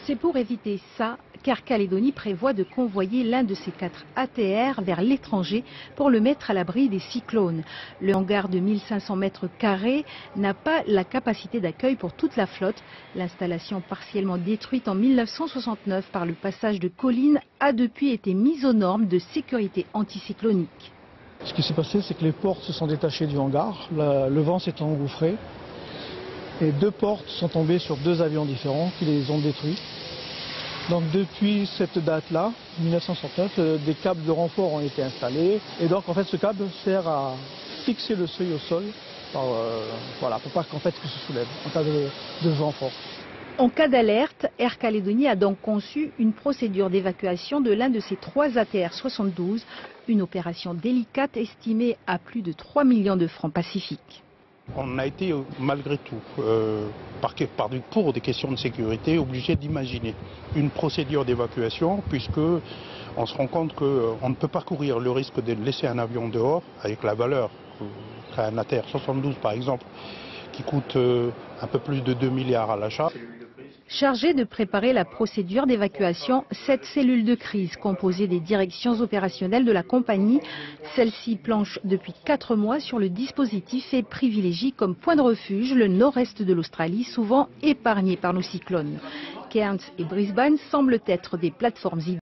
C'est pour éviter ça qu'Air Calédonie prévoit de convoyer l'un de ses 4 ATR vers l'étranger pour le mettre à l'abri des cyclones. Le hangar de 1500 mètres carrés n'a pas la capacité d'accueil pour toute la flotte. L'installation partiellement détruite en 1969 par le passage de collines a depuis été mise aux normes de sécurité anticyclonique. Ce qui s'est passé, c'est que les portes se sont détachées du hangar, le vent s'est engouffré et 2 portes sont tombées sur 2 avions différents qui les ont détruits. Donc depuis cette date-là, 1969, des câbles de renfort ont été installés et donc en fait ce câble sert à fixer le seuil au sol pour pas qu'en fait que se soulève en cas de vent fort. En cas d'alerte, Air Calédonie a donc conçu une procédure d'évacuation de l'un de ses 3 ATR 72, une opération délicate estimée à plus de 3 millions de francs pacifiques. On a été malgré tout, pour des questions de sécurité, obligé d'imaginer une procédure d'évacuation puisque on se rend compte qu'on ne peut pas courir le risque de laisser un avion dehors avec la valeur qu'un ATR 72 par exemple qui coûte un peu plus de 2 milliards à l'achat. Chargée de préparer la procédure d'évacuation, cette cellule de crise composée des directions opérationnelles de la compagnie, celle-ci planche depuis 4 mois sur le dispositif et privilégie comme point de refuge le nord-est de l'Australie, souvent épargné par nos cyclones. Cairns et Brisbane semblent être des plateformes idéales.